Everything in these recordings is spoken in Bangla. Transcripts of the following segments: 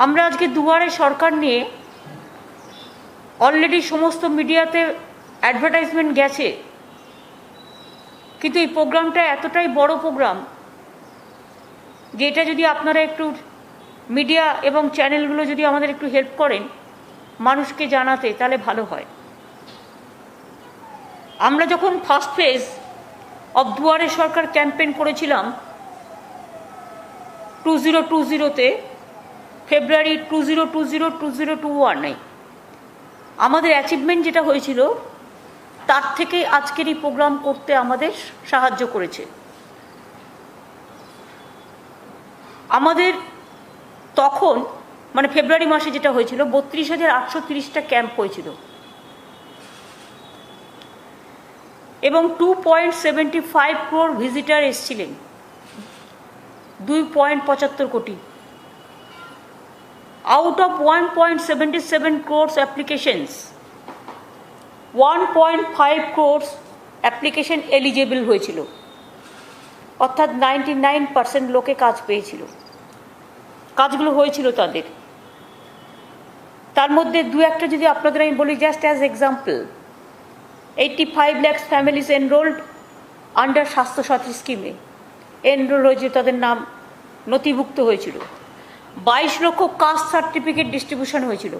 আমরা আজকে দুয়ারে সরকার নিয়ে অলরেডি সমস্ত মিডিয়াতে অ্যাডভার্টাইজমেন্ট গেছে, কিন্তু এই প্রোগ্রামটা এতটাই বড় প্রোগ্রাম যে এটা যদি আপনারা একটু মিডিয়া এবং চ্যানেলগুলো যদি আমাদের একটু হেল্প করেন মানুষকে জানাতে, তাহলে ভালো হয়। আমরা যখন ফার্স্ট ফেজ অফ দুয়ারে সরকার ক্যাম্পেইন করেছিলাম 2020-তে, ফেব্রুয়ারি 2020-2021, আমাদের অ্যাচিভমেন্ট যেটা হয়েছিল তার থেকে আজকের এই প্রোগ্রাম করতে আমাদের সাহায্য করেছে। আমাদের তখন মানে ফেব্রুয়ারি মাসে যেটা হয়েছিল 32,830টা ক্যাম্প হয়েছিল এবং 2.75 crore ভিজিটার এসেছিলেন, 2.75 কোটি। Out of 1.77 crores applications, 1.5 crores application eligible হয়েছিল, অর্থাৎ 99% লোকে কাজ পেয়েছিল, কাজগুলো হয়েছিল তাদের। তার মধ্যে দু একটা যদি আপনাদের আমি বলি, just as example, 85 lakhs families enrolled under Swasthya Sathi স্কিমে এনরোল হয়েছে, তাদের নাম নথিভুক্ত হয়েছিল। 22 লক্ষ কাস্ট সার্টিফিকেট ডিস্ট্রিবিউশন হয়েছিল।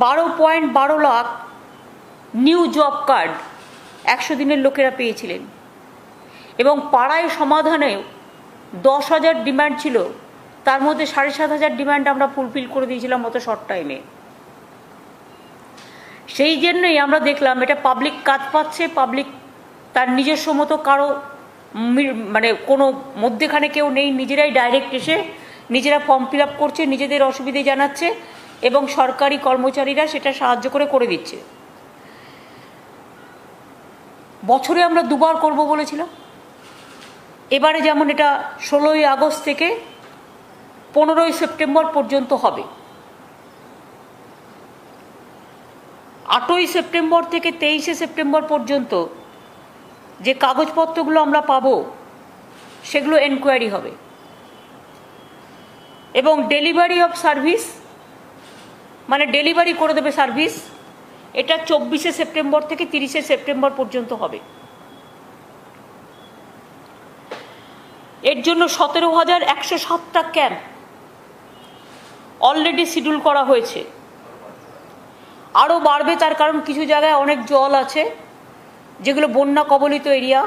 12.12 লাখ নিউ জব কার্ড 100 দিনের লোকেরা পেয়েছিলেন এবং পাড়ায় সমাধানেও 10,000 ডিমান্ড ছিল, তার মধ্যে 7,500 ডিমান্ড আমরা ফুলফিল করে দিয়েছিলাম অত শর্ট টাইমে। সেই জন্যই আমরা দেখলাম এটা পাবলিক কাজ পাচ্ছে, পাবলিক তার নিজস্ব মতো কারো মানে কোনো মধ্যেখানে কেউ নেই, নিজেরাই ডাইরেক্ট এসে নিজেরা ফর্ম ফিল আপ করছে, নিজেদের অসুবিধে জানাচ্ছে এবং সরকারি কর্মচারীরা সেটা সাহায্য করে দিচ্ছে। বছরে আমরা দুবার করব বলেছিলাম, এবারে যেমন এটা 16ই আগস্ট থেকে 15ই সেপ্টেম্বর পর্যন্ত হবে। 8ই সেপ্টেম্বর থেকে 23শে সেপ্টেম্বর পর্যন্ত যে কাগজপত্রগুলো আমরা পাবো সেগুলো এনকোয়ারি হবে এবং ডেলিভারি অফ সার্ভিস মানে ডেলিভারি করে দেবে সার্ভিস, এটা 24শে সেপ্টেম্বর থেকে 30শে সেপ্টেম্বর পর্যন্ত হবে। এর জন্য 17,107টা ক্যাম্প অলরেডি শিডিউল করা হয়েছে, আরও বাড়বে। তার কারণ কিছু জায়গায় অনেক জল আছে যেগুলো বন্যা কবলিত এরিয়া,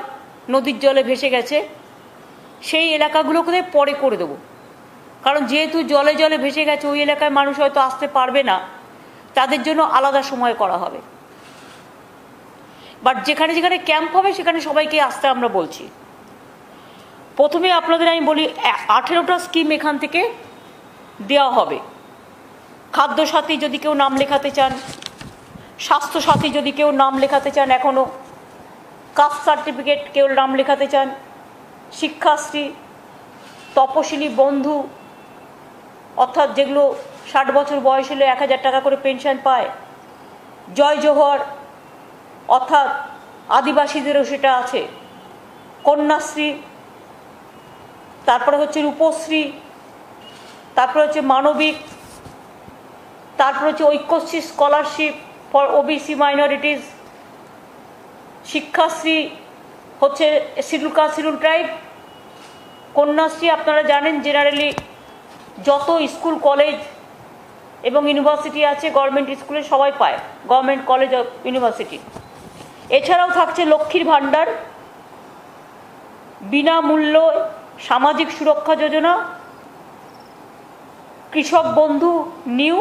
নদীর জলে ভেসে গেছে, সেই এলাকাগুলোকে পরে করে দেবো। কারণ যেহেতু জলে জলে ভেসে গেছে ওই এলাকায় মানুষ হয়তো আসতে পারবে না, তাদের জন্য আলাদা সময় করা হবে। বাট যেখানে যেখানে ক্যাম্প হবে সেখানে সবাইকে আসতে আমরা বলছি। প্রথমে আপনাদের আমি বলি 18টা স্কিম এখান থেকে দেওয়া হবে। খাদ্যসাথী যদি কেউ নাম লেখাতে চান, স্বাস্থ্যসাথী যদি কেউ নাম লেখাতে চান, এখনও কাস্ট সার্টিফিকেট কেউ নাম লেখাতে চান, শিক্ষাশ্রী, তপশিলি বন্ধু অর্থাৎ যেগুলো 60 বছর বয়স হলে 1,000 টাকা করে পেনশন পায়, জয় জোহর অর্থাৎ আদিবাসীদেরও সেটা আছে, কন্যাশ্রী, তারপরে হচ্ছে রূপশ্রী, তারপরে হচ্ছে মানবিক, তারপরে হচ্ছে Aikyashree scholarship for OBC minorities, Shikshashree হচ্ছে schedule caste schedule tribe, Kanyashree আপনারা জানেন জেনারেলি যত স্কুল কলেজ এবং ইউনিভার্সিটি আছে গভর্নমেন্ট স্কুলে সবাই পায়, গভর্নমেন্ট কলেজ অফ ইউনিভার্সিটি। এছাড়াও থাকছে লক্ষ্মীর ভাণ্ডার, বিনামূল্য সামাজিক সুরক্ষা যোজনা, কৃষক বন্ধু নিউ,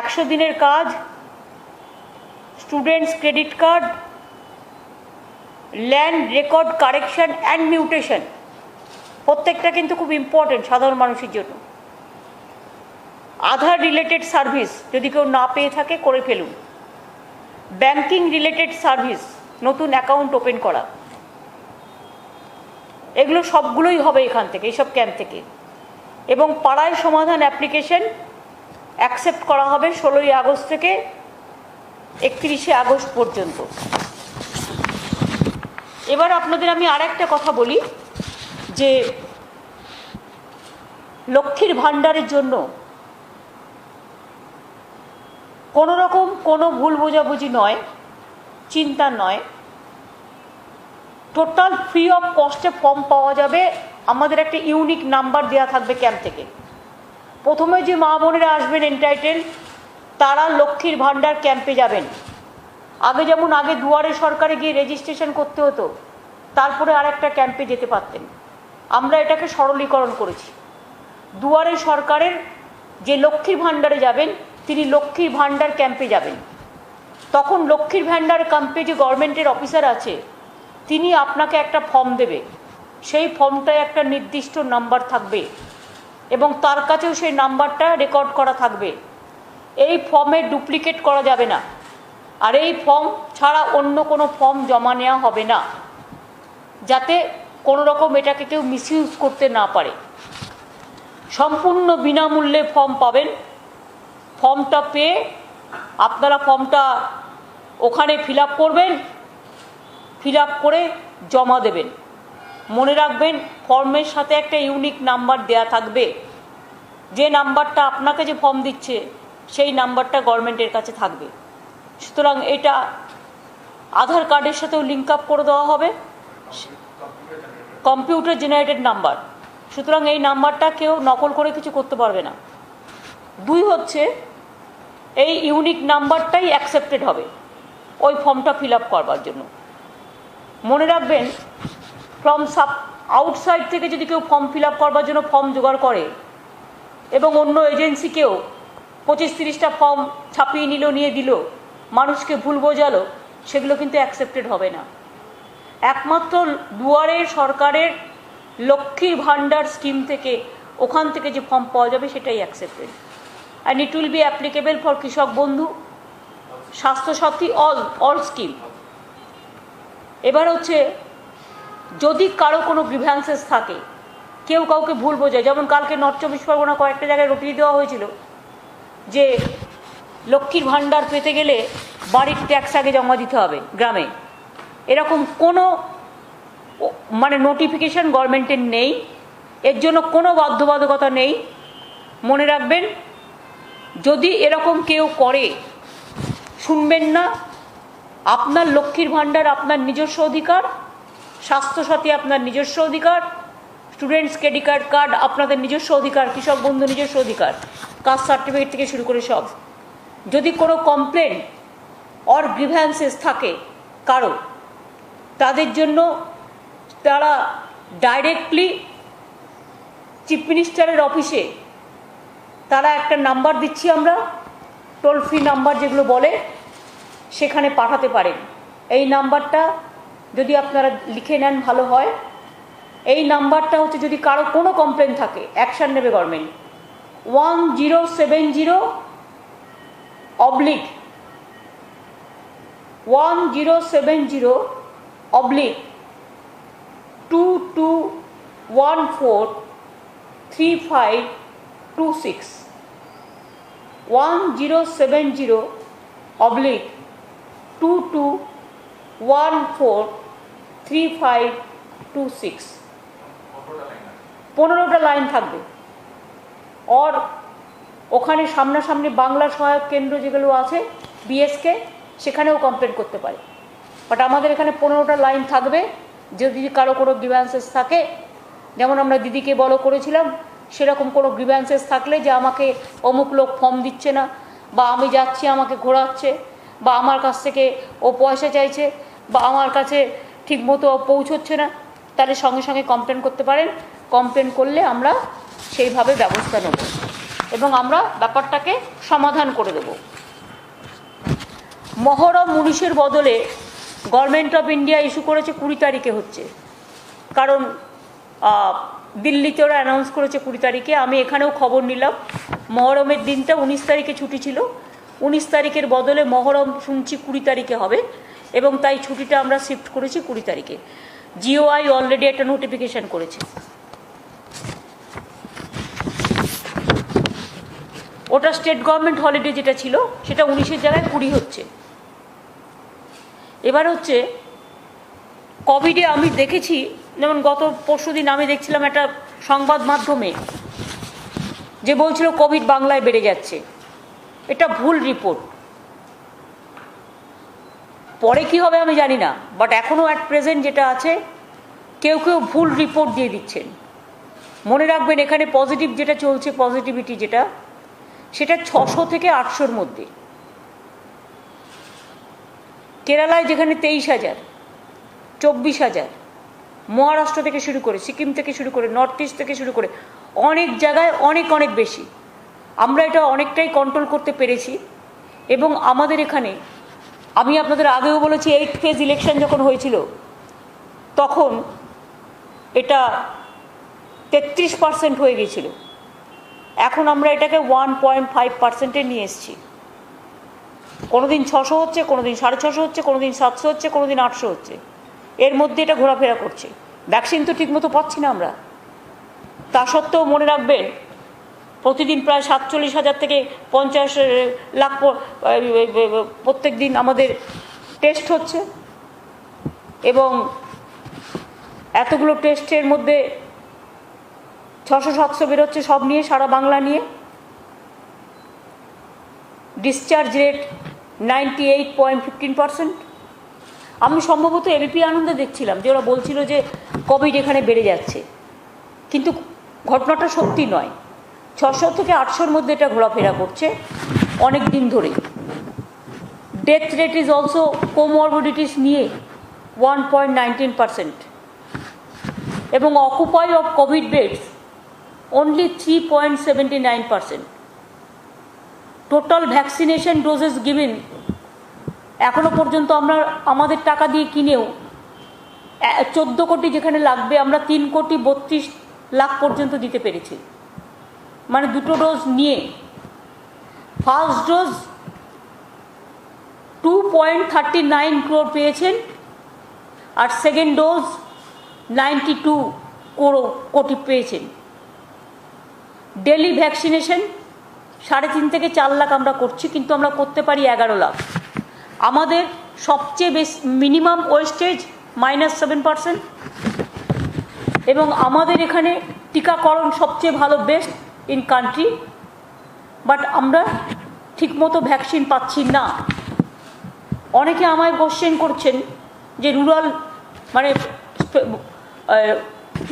100 দিনের কাজ, students credit card, land record correction and mutation, প্রত্যেকটা কিন্তু খুব ইম্পর্টেন্ট সাধারণ মানুষের জন্য। আধার রিলেটেড সার্ভিস যদি কেউ না পেয়ে থাকে করে ফেলুন, ব্যাংকিং রিলেটেড সার্ভিস, নতুন অ্যাকাউন্ট ওপেন করা, এগুলো সবগুলোই হবে এখান থেকে, এইসব ক্যাম্প থেকে। এবং পাড়ায় সমাধান অ্যাপ্লিকেশন অ্যাকসেপ্ট করা হবে 16ই আগস্ট থেকে 31শে আগস্ট পর্যন্ত। এবার আপনাদের আমি আর একটা কথা বলি যে লক্ষ্মীর ভাণ্ডারের জন্য কোনো রকম কোনো ভুল বোঝাবুঝি নয়, চিন্তা নয়, টোটাল ফ্রি অফ কস্টে ফর্ম পাওয়া যাবে। আমাদের একটা ইউনিক নাম্বার দেওয়া থাকবে ক্যাম্প থেকে। প্রথমে যে মা বোনেরা আসবেন এন্টাইটেল, তারা লক্ষ্মীর ভাণ্ডার ক্যাম্পে যাবেন। আগে যেমন দুয়ারে সরকারে গিয়ে রেজিস্ট্রেশন করতে হতো, তারপরে আর একটা ক্যাম্পে যেতে পারতেন। আমরা এটাকে সরলীকরণ করেছি। দুয়ারে সরকারের যে লক্ষ্মীর ভাণ্ডারে যাবেন, তিনি লক্ষ্মীর ভাণ্ডার ক্যাম্পে যাবেন। তখন লক্ষ্মীর ভাণ্ডার ক্যাম্পে যে গভর্নমেন্টের অফিসার আছে, তিনি আপনাকে একটা ফর্ম দেবে। সেই ফর্মটায় একটা নির্দিষ্ট নাম্বার থাকবে এবং তার কাছেও সেই নাম্বারটা রেকর্ড করা থাকবে। এই ফর্মে ডুপ্লিকেট করা যাবে না, আর এই ফর্ম ছাড়া অন্য কোনো ফর্ম জমা নেওয়া হবে না, যাতে কোনো রকম এটাকে কেউ মিসইউজ করতে না পারে। সম্পূর্ণ বিনামূল্যে ফর্ম পাবেন। ফর্মটা পেয়ে আপনারা ফর্মটা ওখানে ফিল আপ করবেন, ফিল আপ করে জমা দেবেন। মনে রাখবেন, ফর্মের সাথে একটা ইউনিক নাম্বার দেয়া থাকবে। যে নাম্বারটা আপনাকে যে ফর্ম দিচ্ছে, সেই নাম্বারটা গভর্নমেন্টের কাছে থাকবে। সুতরাং এটা আধার কার্ডের সাথেও লিঙ্ক আপ করে দেওয়া হবে, কম্পিউটার জেনারেটেড নাম্বার। সুতরাং এই নাম্বারটা কেউ নকল করে কিছু করতে পারবে না। 2 হচ্ছে, এই ইউনিক নাম্বারটাই অ্যাকসেপ্টেড হবে ওই ফর্মটা ফিল আপ করবার জন্য। মনে রাখবেন, ফ্রম আউটসাইড থেকে যদি কেউ ফর্ম ফিল আপ করবার জন্য ফর্ম জোগাড় করে এবং অন্য এজেন্সিকেও 25-30টা ফর্ম ছাপিয়ে নিল, নিয়ে দিল, মানুষকে ভুল বোঝালো, সেগুলো কিন্তু অ্যাকসেপ্টেড হবে না। একমাত্র দুয়ারে সরকারের লক্ষ্মীর ভাণ্ডার স্কিম থেকে, ওখান থেকে যে ফর্ম পাওয়া যাবে, সেটাই accepted. And it will be applicable for কৃষক বন্ধু, স্বাস্থ্যসাথী, অল স্কিম। এবার হচ্ছে, যদি কারো কোনো গ্রিভ্যান্সেস থাকে, কেউ কাউকে ভুল বোঝায়, যেমন কালকে নর্থ 24 পরগনা কয়েকটা জায়গায় রটিয়ে দেওয়া হয়েছিল যে লক্ষ্মীর ভাণ্ডার পেতে গেলে বাড়ির ট্যাক্স আগে জমা দিতে হবে গ্রামে। এরকম কোনো নোটিফিকেশন গভর্নমেন্টের নেই, এর জন্য কোনো বাধ্যবাধকতা নেই। মনে রাখবেন, যদি এরকম কেউ করে, শুনবেন না। আপনার লক্ষ্মীর ভাণ্ডার আপনার নিজস্ব অধিকার, স্বাস্থ্যসাথী আপনার নিজস্ব অধিকার, স্টুডেন্টস ক্রেডিট কার্ড আপনাদের নিজস্ব অধিকার, কৃষক বন্ধু নিজস্ব অধিকার, কাস্ট সার্টিফিকেট থেকে শুরু করে সব। যদি কোনো কমপ্লেন অর গ্রিভ্যান্সেস থাকে কারো, তাদের জন্য তারা ডাইরেক্টলি চিফ মিনিস্টারের অফিসে, তারা একটা নাম্বার দিচ্ছি আমরা, টোল ফ্রি নাম্বার যেগুলো বলে, সেখানে পাঠাতে পারেন। এই নাম্বারটা যদি আপনারা লিখে নেন ভালো হয়। এই নাম্বারটা হচ্ছে, যদি কারো কোনো কমপ্লেন থাকে, অ্যাকশান নেবে গভর্নমেন্ট। 1070/22143526 1070/22143526 15টা লাইন থাকবে। और ওখানে সামনাসামনি বাংলা সহায়ক কেন্দ্র যেগুলো আছে, বিএসকে, সেখানেও কমপ্লেন করতে পারে। বাট আমাদের এখানে 15টা লাইন থাকবে। যদি কারো কোনো গ্রিভ্যান্সেস থাকে, যেমন আমরা দিদিকে বলো করেছিলাম, সেরকম কোনো গ্রিভ্যান্সেস থাকলে, যে আমাকে অমুক লোক ফর্ম দিচ্ছে না, বা আমি যাচ্ছি আমাকে ঘোরাচ্ছে, বা আমার কাছ থেকে ও পয়সা চাইছে, বা আমার কাছে ঠিকমতো পৌঁছচ্ছে না, তাহলে সঙ্গে সঙ্গে কমপ্লেন করতে পারেন। কমপ্লেন করলে আমরা সেইভাবে ব্যবস্থা নেব এবং আমরা ব্যাপারটাকে সমাধান করে দেব। মহরম 19-এর বদলে গভর্নমেন্ট অফ ইন্ডিয়া ইস্যু করেছে 20 তারিখে হচ্ছে, কারণ দিল্লিতে ওরা অ্যানাউন্স করেছে 20 তারিখে। আমি এখানেও খবর নিলাম, মহরমের দিনটা 19 তারিখে ছুটি ছিল, 19 তারিখের বদলে মহরম শুনছি 20 তারিখে হবে, এবং তাই ছুটিটা আমরা শিফট করেছি 20 তারিখে। জিওআই অলরেডি একটা নোটিফিকেশান করেছে। ওটা স্টেট গভর্নমেন্ট হলিডে যেটা ছিল, সেটা 19-এর জায়গায় 20 হচ্ছে। এবার হচ্ছে, কোভিডে আমি দেখেছি, যেমন গত পরশুদিন আমি দেখছিলাম একটা সংবাদ মাধ্যমে যে বলছিল কোভিড বাংলায় বেড়ে যাচ্ছে, এটা ভুল রিপোর্ট। পরে কি হবে আমি জানি না, বাট এখনও অ্যাট প্রেজেন্ট যেটা আছে, কেউ কেউ ভুল রিপোর্ট দিয়ে দিচ্ছেন। মনে রাখবেন এখানে পজিটিভ যেটা চলছে, পজিটিভিটি যেটা, সেটা 600 থেকে 800-র মধ্যে। কেরালায় যেখানে 23,000, 24,000, মহারাষ্ট্র থেকে শুরু করে, সিকিম থেকে শুরু করে, নর্থ ইস্ট থেকে শুরু করে অনেক জায়গায় অনেক অনেক বেশি। আমরা এটা অনেকটাই কন্ট্রোল করতে পেরেছি। এবং আমাদের এখানে, আমি আপনাদের আগেও বলেছি, 8th ফেজ ইলেকশন যখন হয়েছিল তখন এটা 33% হয়ে গিয়েছিল। এখন আমরা এটাকে 1.5%-এ নিয়ে এসেছি। কোনোদিন 600 হচ্ছে, কোনোদিন 650 হচ্ছে, কোনোদিন 700 হচ্ছে, কোনোদিন 800 হচ্ছে। এর মধ্যে এটা ঘোরাফেরা করছে। ভ্যাকসিন তো ঠিকমতো পাচ্ছি না আমরা। তা সত্ত্বেও মনে রাখবেন প্রতিদিন প্রায় 47,000 থেকে 50 লাখ প্রত্যেক দিন আমাদের টেস্ট হচ্ছে। এবং এতগুলো টেস্টের মধ্যে 600-700 বেরোচ্ছে, সব নিয়ে, সারা বাংলা নিয়ে। Discharge rate 98.15%। আমি সম্ভবত এবিপি আনন্দে দেখছিলাম যে ওরা বলছিল যে কোভিড এখানে বেড়ে যাচ্ছে, কিন্তু ঘটনাটা সত্যি নয়। 600 থেকে 800-র মধ্যে এটা ঘোরাফেরা করছে অনেক দিন ধরেই। Death rate is also comorbidities নিয়ে 1.19%। এবং occupy of Covid beds only 3.79%. Total vaccination doses given এখনো পর্যন্ত আমরা আমাদের টাকা দিয়ে কিনেও 14 কোটি যেখানে লাগবে, আমরা 3,32,00,000 পর্যন্ত দিতে পেরেছি। মানে দুটো ডোজ নিয়ে। ফার্স্ট ডোজ 2.39 crore পেয়েছেন, আর সেকেন্ড ডোজ 92 কোটি পেয়েছেন। ডেলি ভ্যাকসিনেশন 3.5 থেকে 4 লাখ আমরা করছি, কিন্তু আমরা করতে পারি 11 লাখ। আমাদের সবচেয়ে বেশি মিনিমাম ওয়েস্টেজ -7%। এবং আমাদের এখানে টিকাকরণ সবচেয়ে ভালো, বেস্ট ইন কান্ট্রি। বাট আমরা ঠিকমতো ভ্যাকসিন পাচ্ছি না। অনেকে আমায় কোশ্চেন করছেন যে রুরাল, মানে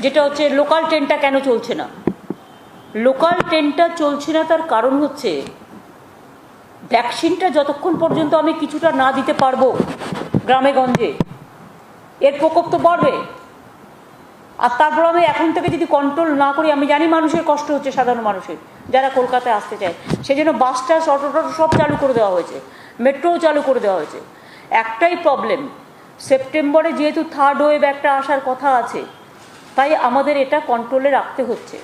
যেটা হচ্ছে লোকাল ট্রেনটা কেন চলছে না। লোকাল ট্রেনটা চলছে না তার কারণ হচ্ছে ভ্যাকসিনটা যতক্ষণ পর্যন্ত আমি কিছুটা না দিতে পারবো গ্রামে গঞ্জে, এর প্রকোপ তো বাড়বে। আর তারপর আমি এখন থেকে যদি কন্ট্রোল না করি, আমি জানি মানুষের কষ্ট হচ্ছে, সাধারণ মানুষের যারা কলকাতায় আসতে চায়, সেজন্য বাস টাস, অটো টটো সব চালু করে দেওয়া হয়েছে, মেট্রোও চালু করে দেওয়া হয়েছে। একটাই প্রবলেম, সেপ্টেম্বরে যেহেতু থার্ড ওয়েভ একটা আসার কথা আছে, তাই আমাদের এটা কন্ট্রোলে রাখতে হচ্ছে।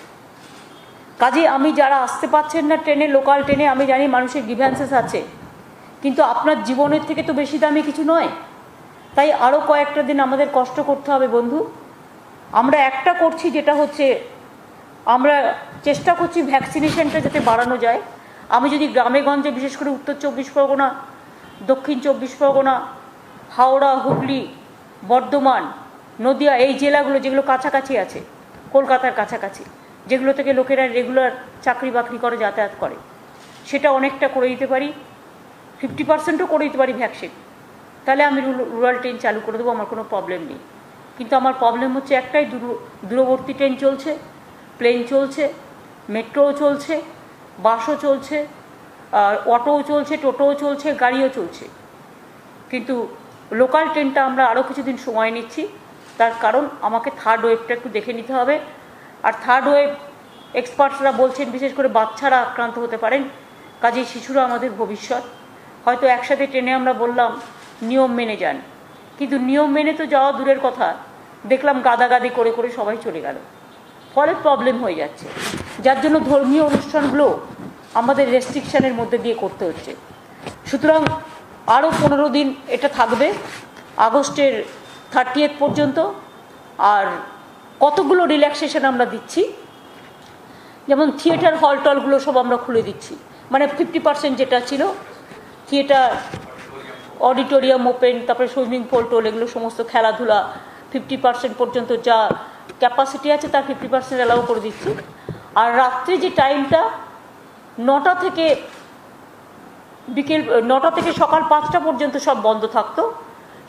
কাজে আমি যারা আসতে পারছেন না ট্রেনে, লোকাল ট্রেনে, আমি জানি মানুষের গ্রিভ্যান্সেস আছে, কিন্তু আপনার জীবনের থেকে তো বেশি দামি কিছু নয়। তাই আরও কয়েকটা দিন আমাদের কষ্ট করতে হবে বন্ধু। আমরা একটা করছি, যেটা হচ্ছে আমরা চেষ্টা করছি ভ্যাকসিনেশনটা যাতে বাড়ানো যায়। আমি যদি গ্রামে গঞ্জে, বিশেষ করে উত্তর 24 পরগনা, দক্ষিণ 24 পরগনা, হাওড়া, হুগলি, বর্ধমান, নদিয়া, এই জেলাগুলো যেগুলো কাছাকাছি আছে, কলকাতার কাছাকাছি, যেগুলো থেকে লোকেরা রেগুলার চাকরি বাকরি করে, যাতায়াত করে, সেটা অনেকটা করে দিতে পারি। 50%ও করে দিতে পারি ভ্যাকসিন, তাহলে আমি রুরাল ট্রেন চালু করে দেবো, আমার কোনো প্রবলেম নেই। কিন্তু আমার প্রবলেম হচ্ছে একটাই, দূরবর্তী ট্রেন চলছে, প্লেন চলছে, মেট্রোও চলছে, বাসও চলছে, অটোও চলছে, টোটোও চলছে, গাড়িও চলছে। কিন্তু লোকাল ট্রেনটা আমরা আরও কিছুদিন সময় নিচ্ছি, তার কারণ আমাকে থার্ড ওয়েভটা একটু দেখে নিতে হবে। আর থার্ড ওয়েভ এক্সপার্টসরা বলছেন বিশেষ করে বাচ্চারা আক্রান্ত হতে পারেন, কাজেই শিশুরা আমাদের ভবিষ্যৎ। হয়তো একসাথে ট্রেনে আমরা বললাম নিয়ম মেনে যান, কিন্তু নিয়ম মেনে তো যাওয়া দূরের কথা, দেখলাম গাদাগাদি করে করে সবাই চলে গেল, ফলে প্রবলেম হয়ে যাচ্ছে। যার জন্য ধর্মীয় অনুষ্ঠানগুলো আমাদের রেস্ট্রিকশানের মধ্যে দিয়ে করতে হচ্ছে। সুতরাং আরও 15 দিন এটা থাকবে, আগস্টের 30th পর্যন্ত। আর কতগুলো রিল্যাক্সেশন আমরা দিচ্ছি, যেমন থিয়েটার, হল টলগুলো সব আমরা খুলে দিচ্ছি। মানে 50% যেটা ছিল, থিয়েটার, অডিটোরিয়াম ওপেন, তারপরে সুইমিং পুল টোল, এগুলো সমস্ত খেলাধুলা 50% পর্যন্ত যা ক্যাপাসিটি আছে তার 50% অ্যালাউ করে দিচ্ছি। আর রাত্রে যে টাইমটা 9টা থেকে বিকেল 9টা থেকে সকাল 5টা পর্যন্ত সব বন্ধ থাকতো,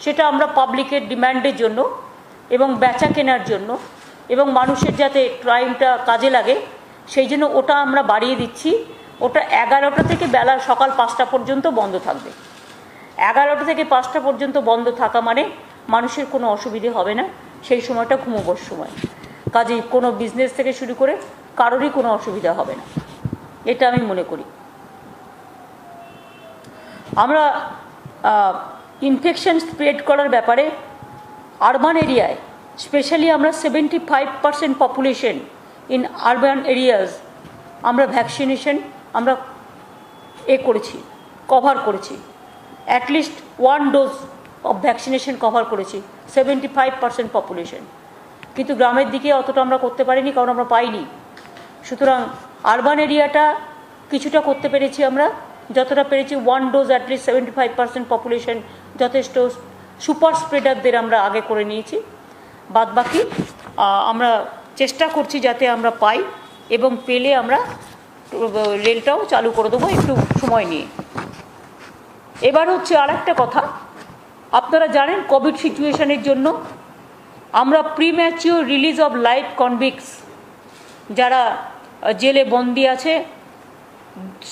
সেটা আমরা পাবলিকের ডিম্যান্ডের জন্য এবং বেচা কেনার জন্য এবং মানুষের যাতে টাইমটা কাজে লাগে সেই জন্য ওটা আমরা বাড়িয়ে দিচ্ছি। ওটা 11টা থেকে বেলা সকাল 5টা পর্যন্ত বন্ধ থাকবে। 11টা থেকে 5টা পর্যন্ত বন্ধ থাকা মানে মানুষের কোনো অসুবিধে হবে না, সেই সময়টা ঘুমোবার সময়, কাজেই কোনো বিজনেস থেকে শুরু করে কারোরই কোনো অসুবিধা হবে না, এটা আমি মনে করি। আমরা ইনফেকশন স্প্রেড করার ব্যাপারে আরবান এরিয়ায় স্পেশালি আমরা 75% পপুলেশন ইন আরবান এরিয়াজ আমরা ভ্যাকসিনেশন আমরা করেছি, কভার করেছি, at least 1 dose of vaccination cover করেছি 75% পপুলেশন। কিন্তু গ্রামের দিকে অতটা আমরা করতে পারিনি, কারণ আমরা পাইনি। সুতরাং আরবান এরিয়াটা কিছুটা করতে পেরেছি আমরা, যতটা পেরেছি 1 ডোজ অ্যাটলিস্ট 75% পপুলেশন যথেষ্ট। সুপার স্প্রেডারদের আমরা আগে করে নিয়েছি, বাদ বাকি আমরা চেষ্টা করছি যাতে আমরা পাই, এবং পেলে আমরা রেলটাও চালু করে দেবো একটু সময় নিয়ে। এবার হচ্ছে আর একটা কথা, আপনারা জানেন কোভিড সিচুয়েশনের জন্য আমরা প্রিম্যাচিওর রিলিজ অফ লাইফ কনভিক্টস যারা জেলে বন্দি আছে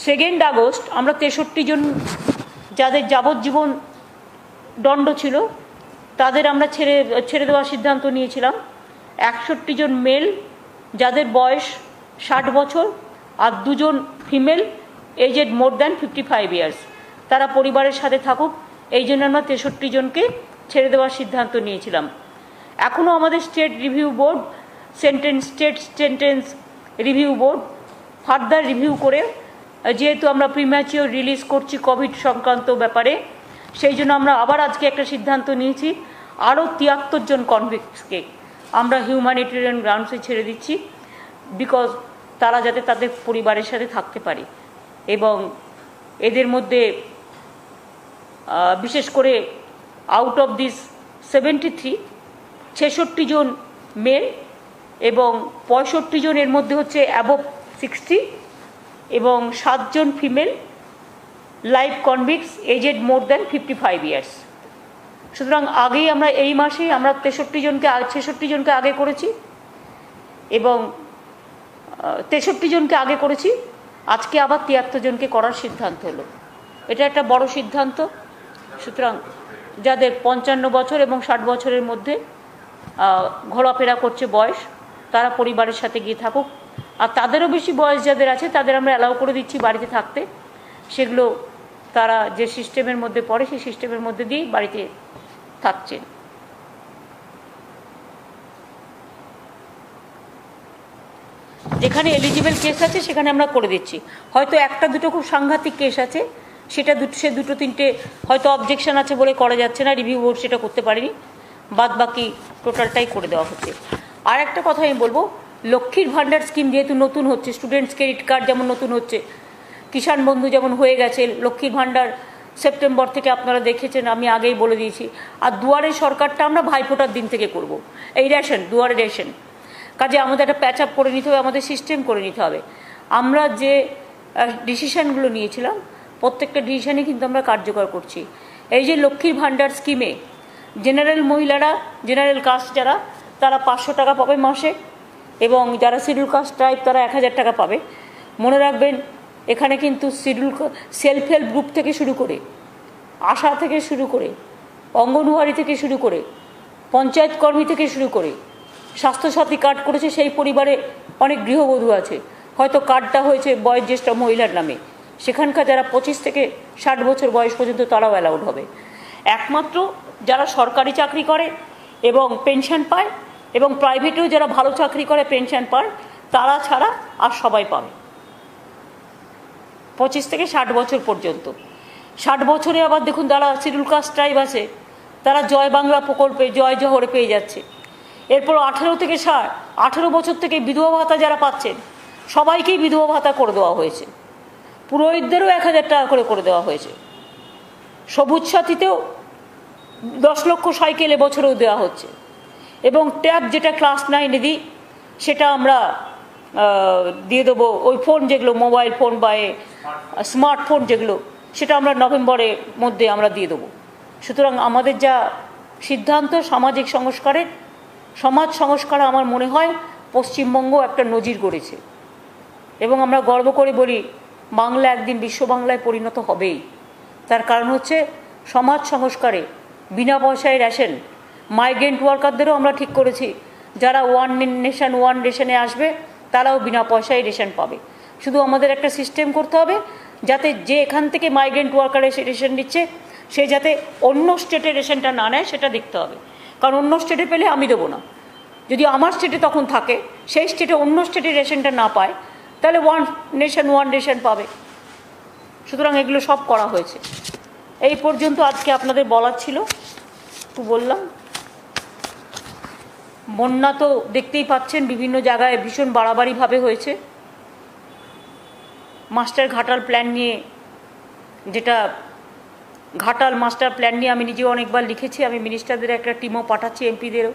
2 আগস্ট আমরা 63 জন যাদের যাবজ্জীবন দণ্ড ছিল তাদের আমরা ছেড়ে দেওয়ার সিদ্ধান্ত নিয়েছিলাম। 61 জন মেল যাদের বয়স 60 বছর আর 2 জন female aged more than 55 years, তারা পরিবারের সাথে থাকুক, এই জন্য আমরা 63 জনকে ছেড়ে দেওয়ার সিদ্ধান্ত নিয়েছিলাম। এখনও আমাদের state sentence review board further review করে, যেহেতু আমরা প্রিম্যাচিওর রিলিজ করছি কোভিড সংক্রান্ত ব্যাপারে, সেই জন্য আমরা আবার আজকে একটা সিদ্ধান্ত নিয়েছি, আরও 73 জন কনভিক্টসকে আমরা হিউম্যানিটেরিয়ান গ্রাউন্ডসে ছেড়ে দিচ্ছি, বিকজ তারা যাতে তাদের পরিবারের সাথে থাকতে পারে। এবং এদের মধ্যে বিশেষ করে আউট অফ দিস 73 66 জন মেল এবং 65 জন এর মধ্যে হচ্ছে অ্যাবভ 60 এবং 7 জন female life convicts aged more than 55 years. সুতরাং আগেই আমরা এই মাসে আমরা 66 জনকে আগে করেছি এবং 63 জনকে আগে করেছি, আজকে আবার 73 জনকে করার সিদ্ধান্ত হলো। এটা একটা বড় সিদ্ধান্ত। সুতরাং যাদের 55 বছর এবং 60 বছরের মধ্যে ঘোরাফেরা করছে বয়স, তারা পরিবারের সাথে গিয়ে থাকুক, আর তাদেরও বেশি বয়স যাদের আছে তাদের আমরা অ্যালাউ করে দিচ্ছি বাড়িতে থাকতে, সেগুলো তারা যে সিস্টেমের মধ্যে পড়ে সেই সিস্টেমের মধ্যে দিয়েই বাড়িতে থাকছেন। যেখানে এলিজিবল কেস আছে সেখানে আমরা করে দিচ্ছি। হয়তো 1-2 খুব সাংঘাতিক কেস আছে, সেটা 2-3টে হয়তো অবজেকশন আছে বলে করা যাচ্ছে না, রিভিউ বোর্ড সেটা করতে পারেনি, বাদ বাকি টোটালটাই করে দেওয়া হচ্ছে। আর একটা কথা আমি বলবো, লক্ষ্মীর ভাণ্ডার স্কিম যেহেতু নতুন হচ্ছে, স্টুডেন্টস ক্রেডিট কার্ড যেমন নতুন হচ্ছে, কিষাণ বন্ধু যেমন হয়ে গেছে, লক্ষ্মীর ভাণ্ডার সেপ্টেম্বর থেকে আপনারা দেখেছেন, আমি আগেই বলে দিয়েছি। আর দুয়ারে সরকারটা আমরা ভাইফোঁটার দিন থেকে করব। এই রেশন, দুয়ারে রেশন, কাজে আমাদের একটা প্যাচ আপ করে নিতে হবে, আমাদের সিস্টেম করে নিতে হবে। আমরা যে ডিসিশানগুলো নিয়েছিলাম প্রত্যেকটা ডিসিশানই কিন্তু আমরা কার্যকর করছি। এই যে লক্ষ্মীর ভাণ্ডার স্কিমে জেনারেল মহিলারা, জেনারেল কাস্ট যারা, তারা 500 টাকা পাবে মাসে, এবং যারা শিডিউল কাস্ট ট্রাইব তারা 1000 টাকা পাবে। মনে রাখবেন এখানে কিন্তু সেলফ হেল্প গ্রুপ থেকে শুরু করে, আশা থেকে শুরু করে, অঙ্গনওয়াড়ি থেকে শুরু করে, পঞ্চায়েত কর্মী থেকে শুরু করে, স্বাস্থ্যসাথী কার্ড করেছে সেই পরিবারে অনেক গৃহবধূ আছে, হয়তো কার্ডটা হয়েছে বয়োজ্যেষ্ঠ মহিলার নামে, সেখানকার যারা 25 থেকে 60 বছর বয়স পর্যন্ত তারাও অ্যালাউড হবে। একমাত্র যারা সরকারি চাকরি করে এবং পেনশন পায়, এবং প্রাইভেটেও যারা ভালো চাকরি করে পেনশন পায়, তারা ছাড়া আর সবাই পাবে 25 থেকে 60 বছর পর্যন্ত। 60 বছরে আবার দেখুন যারা শিডিউল কাস্ট ট্রাইব আছে তারা জয় বাংলা প্রকল্পে জয় জহরে পেয়ে যাচ্ছে। এরপর 18 বছর থেকে বিধবা ভাতা যারা পাচ্ছেন সবাইকেই বিধবা ভাতা করে দেওয়া হয়েছে, পুরোহিতদেরও 1000 টাকা করে দেওয়া হয়েছে। সবুজ সাথীতেও 10 লক্ষ সাইকেল এবছরেও দেওয়া হচ্ছে, এবং ট্যাব যেটা ক্লাস 9 দিই সেটা আমরা দিয়ে দেবো ওই ফোন যেগুলো মোবাইল ফোন বা স্মার্টফোন যেগুলো, সেটা আমরা নভেম্বরের মধ্যে আমরা দিয়ে দেবো। সুতরাং আমাদের যা সিদ্ধান্ত সামাজিক সংস্কারের, সমাজ সংস্কার আমার মনে হয় পশ্চিমবঙ্গ একটা নজির গড়েছে, এবং আমরা গর্ব করে বলি বাংলা একদিন বিশ্ব বাংলায় পরিণত হবেই। তার কারণ হচ্ছে সমাজ সংস্কারে বিনা পয়সায় রেশন, মাইগ্রেন্ট ওয়ার্কারদেরও আমরা ঠিক করেছি যারা ওয়ান নেশন ওয়ান রেশনে আসবে তারাও বিনা পয়সায় রেশন পাবে। শুধু আমাদের একটা সিস্টেম করতে হবে যাতে যে এখান থেকে মাইগ্রেন্ট ওয়ার্কার এসে রেশন দিচ্ছে সে যাতে অন্য স্টেটে রেশনটা না নেয় সেটা দেখতে হবে। কারণ অন্য স্টেটে পেলে আমি দেবো না, যদি আমার স্টেটে তখন থাকে সেই স্টেটে অন্য স্টেটে রেশনটা না পায় তাহলে ওয়ান নেশন ওয়ান রেশন পাবে। সুতরাং এগুলো সব করা হয়েছে। এই পর্যন্ত আজকে আপনাদের বলার ছিল, একটু বললাম। বন্যা তো দেখতেই পাচ্ছেন বিভিন্ন জায়গায় ভীষণ বাড়াবাড়িভাবে হয়েছে। মাস্টার ঘাটাল প্ল্যান নিয়ে, যেটা ঘাটাল মাস্টার প্ল্যান নিয়ে আমি নিজেও অনেকবার লিখেছি, আমি মিনিস্টারদের একটা টিমও পাঠাচ্ছি, এমপিদেরও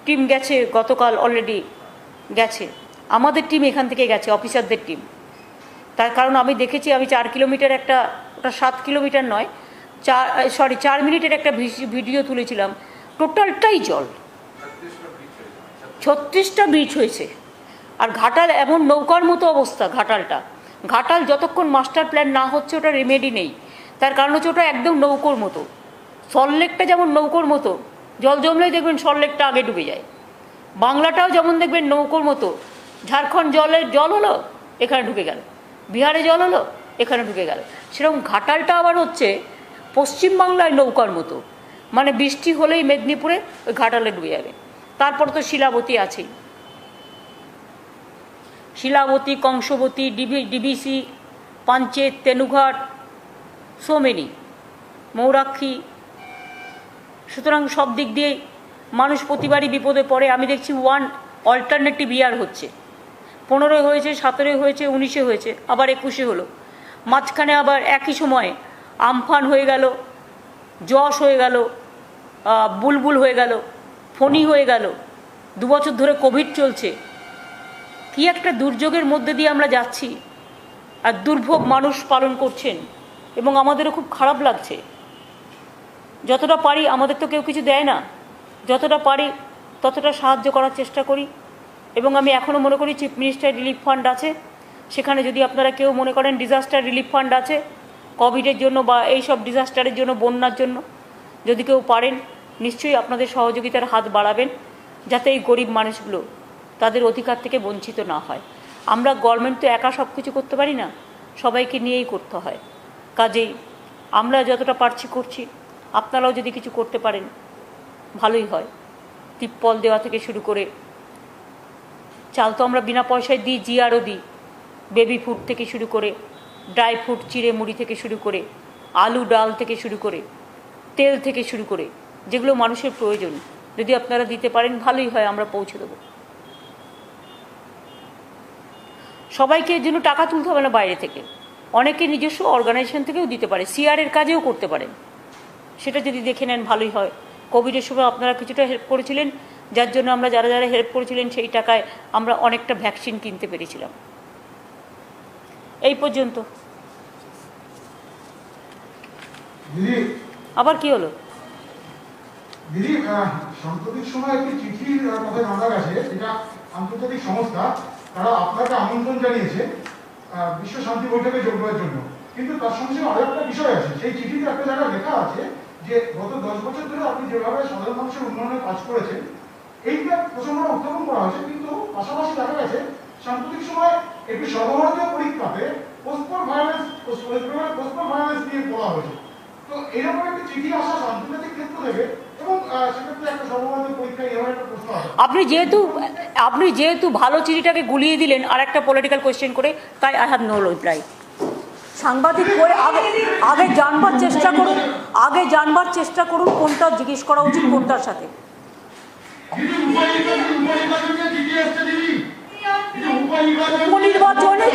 টিম গেছে, গতকাল অলরেডি গেছে, আমাদের টিম এখান থেকে গেছে, অফিসারদের টিম। তার কারণ আমি দেখেছি, আমি 4 কিলোমিটার একটা, ওটা 7 কিলোমিটার নয়, 4 মিনিটের একটা ভিডিও তুলেছিলাম, টোটালটাই জল, 36টা ব্রিজ হয়েছে। আর ঘাটাল এমন নৌকার মতো অবস্থা, ঘাটাল যতক্ষণ মাস্টার প্ল্যান না হচ্ছে ওটা রেমেডি নেই। তার কারণ হচ্ছে ওটা একদম নৌকোর মতো, সল্টলেকটা যেমন নৌকোর মতো, জল জমলেই দেখবেন সল্টলেকটা আগে ডুবে যায়। বাংলাটাও যেমন দেখবেন নৌকোর মতো, ঝাড়খণ্ড জল হলো এখানে ঢুকে গেল, বিহারে জল হলো এখানে ঢুকে গেল, সেরকম ঘাটালটা আবার হচ্ছে পশ্চিমবাংলায় নৌকার মতো, মানে বৃষ্টি হলেই মেদিনীপুরে ওই ঘাটালে ডুবে যাবে। তারপর তো শিলাবতী আছেই, Shilabati, Kangsabati, DVC, Panchet, Tenughat, so many, Mayurakshi. সুতরাং সব দিক দিয়ে মানুষ প্রতিবারই বিপদে পড়ে। আমি দেখছি ওয়ান অল্টারনেটিভ ইয়ার হচ্ছে, 15 হয়েছে, 17 হয়েছে, 19 হয়েছে, আবার 21 হলো। মাঝখানে আবার একই সময়ে আমফান হয়ে গেল, যশ হয়ে গেল, বুলবুল হয়ে গেল, ফণী হয়ে গেল, 2 বছর ধরে কোভিড চলছে। কি একটা দুর্যোগের মধ্যে দিয়ে আমরা যাচ্ছি, আর দুর্ভোগ মানুষ পালন করছেন, এবং আমাদেরও খুব খারাপ লাগছে। যতটা পারি, আমাদের তো কেউ কিছু দেয় না, যতটা পারি ততটা সাহায্য করার চেষ্টা করি। এবং আমি এখনও মনে করি চিফ মিনিস্টার রিলিফ ফান্ড আছে, সেখানে যদি আপনারা কেউ মনে করেন ডিজাস্টার রিলিফ ফান্ড আছে কোভিডের জন্য বা এই সব ডিজাস্টারের জন্য, বন্যার জন্য, যদি কেউ পারেন নিশ্চয়ই আপনাদের সহযোগিতার হাত বাড়াবেন, যাতে এই গরিব মানুষগুলো তাদের অধিকার থেকে বঞ্চিত না হয়। আমরা গভর্নমেন্ট তো একা সব কিছু করতে পারি না, সবাইকে নিয়েই করতে হয়। কাজেই আমরা যতটা পারছি করছি, আপনারাও যদি কিছু করতে পারেন ভালোই হয়। তিপ্পল দেওয়া থেকে শুরু করে, চাল তো আমরা বিনা পয়সায় দিই, জিআরও দিই, বেবি ফুড থেকে শুরু করে, ড্রাই ফ্রুট, চিড়ে মুড়ি থেকে শুরু করে, আলু ডাল থেকে শুরু করে, তেল থেকে শুরু করে, যেগুলো মানুষের প্রয়োজন, যদি আপনারা দিতে পারেন ভালোই হয়, আমরা পৌঁছে দেবো। সবাইকে এর জন্য টাকা তুলতে হবে না বাইরে থেকে, অনেকে নিজস্ব অর্গানাইজেশন থেকেও দিতে পারে, সিআরের কাজেও করতে পারেন, সেটা যদি দেখে নেন ভালোই হয়। কোভিডের সময় আপনারা কিছুটা হেল্প করেছিলেন, যার জন্য আমরা যারা যারা হেল্প করেছিলেন সেই টাকায় আমরা অনেকটা ভ্যাকসিন কিনতে পেরেছিলাম। এই পর্যন্ত। আবার কি হলো দিদি? সাম্প্রতিক সময় একটি চিঠির কথা জানা গেছে, যেটা আন্তর্জাতিক সংস্থা, তারা আপনাকে আমন্ত্রণ জানিয়েছে বিশ্ব শান্তি বৈঠকে যোগ দেওয়ার জন্য। কিন্তু তার সঙ্গে আরো একটা বিষয় আছে, সেই চিঠিতে একটা জায়গায় লেখা আছে যে গত 10 বছর ধরে আপনি যেভাবে সাধারণ মানুষের উন্নয়নে কাজ করেছেন, এইটা প্রসঙ্গটা উত্থাপন করা হয়েছে। কিন্তু পাশাপাশি দেখা গেছে সাম্প্রতিক সময় একটি সর্বভারতীয় পরীক্ষাতে পোস্টপোন ভায়োলেন্স নিয়ে বলা হয়েছে। তো এরকম একটি চিঠি আসা আন্তর্জাতিক ক্ষেত্র থেকে, এবং সেক্ষেত্রে একটা সর্বভারতীয় পরীক্ষা, এভাবে একটা প্রশ্ন আসে। আপনি যেহেতু ভালো চিঠিটাকে গুলিয়ে দিলেন আর একটা পলিটিক্যাল কোয়েশ্চেন করে, তাই আই হ্যাভ নো রিপ্লাই। সাংবাদিক হয়ে আগে জানবার চেষ্টা করুন কোনটা জিজ্ঞেস করা উচিত কোনটার সাথে। উপনির্বাচনে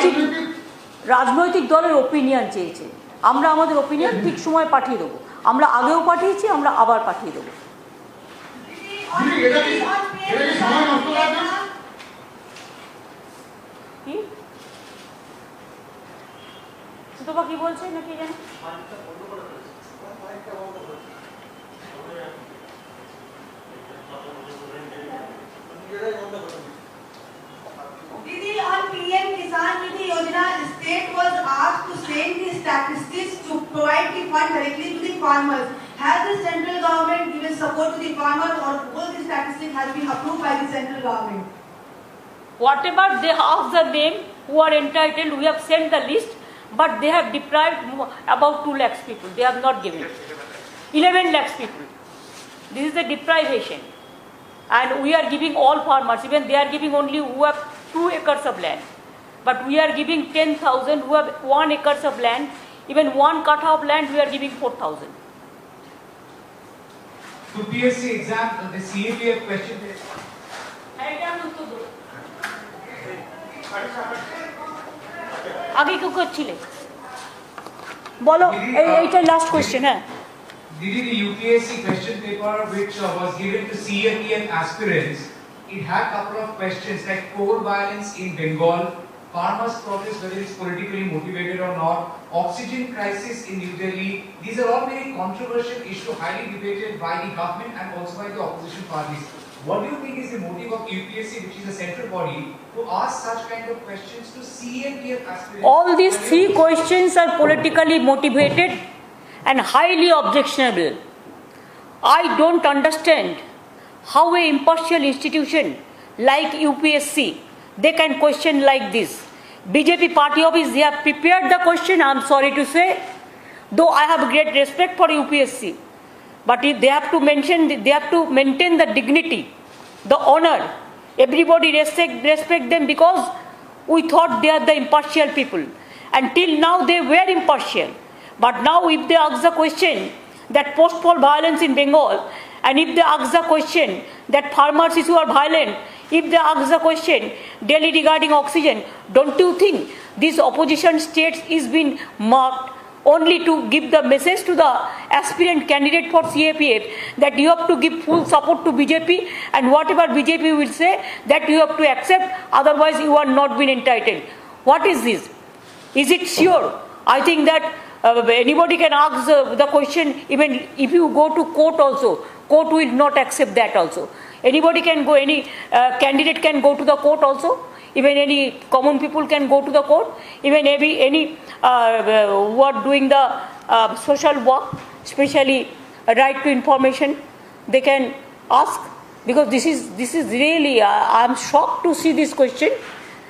রাজনৈতিক দলের ওপিনিয়ন চেয়েছে, আমরা আমাদের ওপিনিয়ন ঠিক সময় পাঠিয়ে দেবো, আমরা আগেও পাঠিয়েছি, আমরা আবার পাঠিয়ে দেবো। দিদি এটা কি সময় নষ্ট করার জন্য? কি সুতপা কি বলছে নাকি জানি Didi, on PM Kisan Nidhi Yojana, state was asked to send the statistics to provide the fund directly to the farmers. Has the central government given support to the farmers, or all the statistics has been approved by the central government? whatever they have the name who are entitled, we have sent the list, but they have deprived about 2 lakhs people. They have not given 11 lakhs people. This is the deprivation, and we are giving all farmers. Even they are giving only who have 2 acres of land, but we are giving 10,000 who have 1 acres of land. Even 1 kattha of land we are giving 4,000. So PSC exam, the CAPF question. আগে কেউ করছিলে বলো এইটা লাস্ট কোশ্চেন হ্যাঁ Did the UPSC question paper which was given to CAPF aspirants, it had a couple of questions like coal violence in Bengal, farmers' protest whether it's politically motivated or not, oxygen crisis in New Delhi. These are all very controversial issues, highly debated by the government and also by the opposition parties. What do you think is the motive of UPSC, which is a central body, to ask such kind of questions to CAPF aspirants? all these 3 questions are politically motivated and highly objectionable. I don't understand how a impartial institution like UPSC, they can question like this. BJP party office, they have prepared the question, I am sorry to say, though I have great respect for UPSC, but if they have to maintain the dignity, the honor. Everybody respect them because we thought they are the impartial people. Until now they were impartial. But now if they ask the question that post-poll violence in Bengal, and if they ask the question that farmers who are violent, if they ask the question Delhi regarding oxygen, don't you think this opposition states is being marked only to give the message to the aspirant candidate for CAPF that you have to give full support to BJP, and whatever BJP will say that you have to accept, otherwise you are not been entitled. What is this? Is it sure? I think that anybody can ask the question, even if you go to court also, court will not accept that also. Anybody can go, any candidate can go to the court also. Even any common people can go to the court. Even any who are doing the social work, especially right to information, they can ask, because this is really I am shocked to see this question.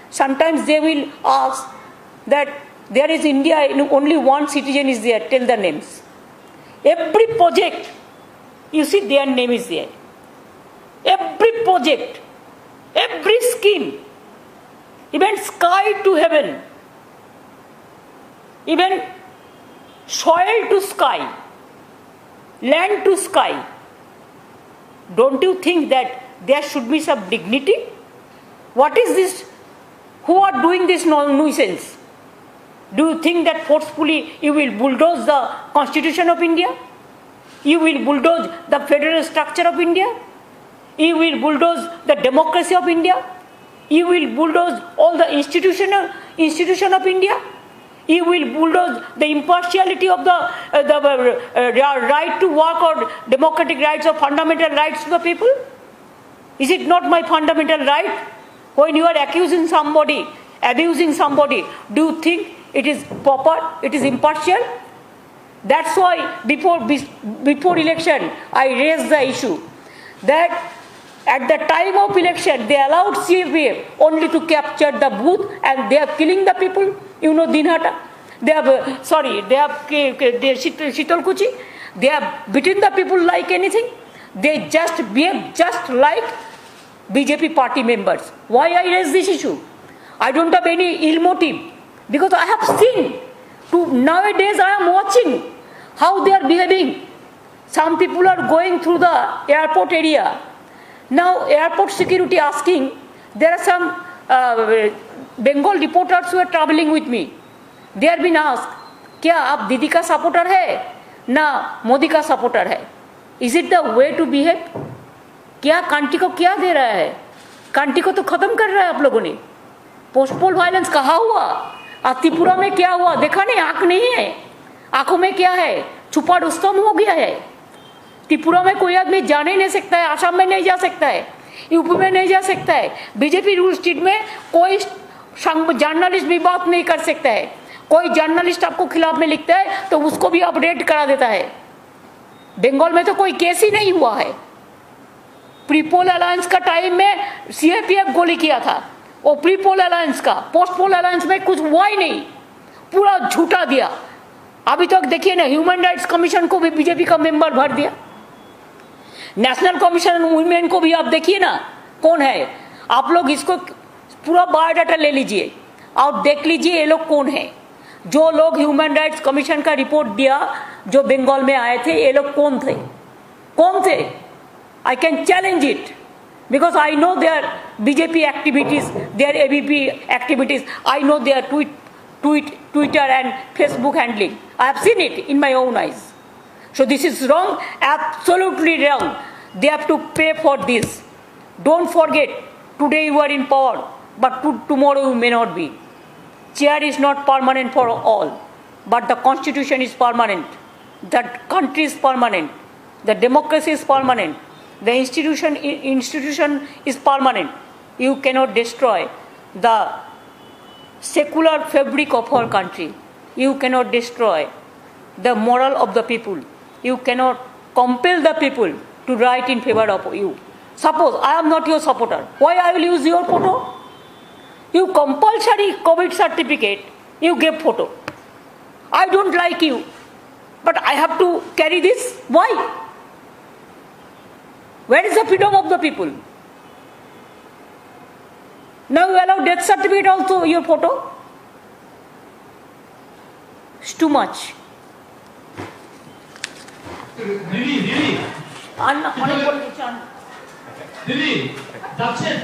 Sometimes they will ask that there is India, only one citizen is there, tell the names. Every project, you see their name is there. Every project, every scheme, even sky to heaven, even soil to sky, land to sky. Don't you think that there should be some dignity? What is this? Who are doing this nuisance? Do you think that forcefully you will bulldoze the Constitution of India? You will bulldoze the federal structure of India? You will bulldoze the democracy of India? You will bulldoze all the institution of India? You will bulldoze the impartiality of the right to work or democratic rights or fundamental rights to the people? Is it not my fundamental right? When you are accusing somebody, abusing somebody, do you think it is proper? It is impartial? That's why before election I raised the issue that at the time of election they allowed CAPF only to capture the booth, and they are killing the people. You know Dinhata, they have Shitalkuchi, they have beaten the people like anything. They just behave just like BJP party members. Why I raise this issue? I don't have any ill motive, because I have seen nowadays I am watching how they are behaving. Some people are going through the airport area. Now airport security asking, there are some Bengal reporters who are traveling with me. They have been asked, क्या आप दीदी का सपोर्टर है ना मोदी का सपोर्टर है? Is it the way to behave? क्या कंट्री को क्या दे रहा है? कंट्री को तो खत्म कर रहा है आप लोगों ने। पोस्टपोल वायलेंस कहाँ हुआ? त्रिपुरा में क्या हुआ? देखा नहीं, आंख नहीं है, आंखों में क्या है? छुपा रुस्तम हो गया है। त्रिपुरा में कोई आदमी जा नहीं सकता है, आसाम में नहीं जा सकता है, यूपी में नहीं जा सकता है। बीजेपी रूल स्टेट में कोई जर्नलिस्ट भी बात नहीं कर सकता है। कोई जर्नलिस्ट आपको खिलाफ में लिखता है तो उसको भी अपडेट करा देता है। बंगाल में तो कोई केस ही नहीं हुआ है। प्रीपोल अलायंस का टाइम में सीआरपीएफ गोली किया था, वो प्रीपोल अलायंस का। पोस्टपोल अलायंस में कुछ हुआ ही नहीं, पूरा झूठा दिया। अभी तक देखिए ना, ह्यूमन राइट्स कमीशन को भी बीजेपी का मेंबर भर दिया। नेशनल कमीशन वुमेन को भी आप देखिए ना कौन है। आप लोग इसको पूरा बायोडाटा ले लीजिए और देख लीजिए ये लोग कौन है। जो लोग ह्यूमन राइट्स कमीशन का रिपोर्ट दिया, जो बंगाल में आए थे, ये लोग कौन थे? कौन थे? I can challenge it because I know their BJP activities, their ABP activities. I know their Twitter and Facebook handling. I have seen it in my own eyes. So this is wrong, absolutely wrong. They have to pay for this. Don't forget, today you are in power, but tomorrow you may not be. Chair is not permanent for all, but the constitution is permanent. The country is permanent. The democracy is permanent. The institution is permanent. You cannot destroy the secular fabric of our country. You cannot destroy the moral of the people. You cannot compel the people to write in favor of you. Suppose I am not your supporter. Why I will use your photo? You compulsory COVID certificate, you give photo. I don't like you, but I have to carry this. Why? Where is the freedom of the people? Now you allow death certificate also, your photo? It's too much. Really? অনেক বলে দিচ্ছি। Really? That's it.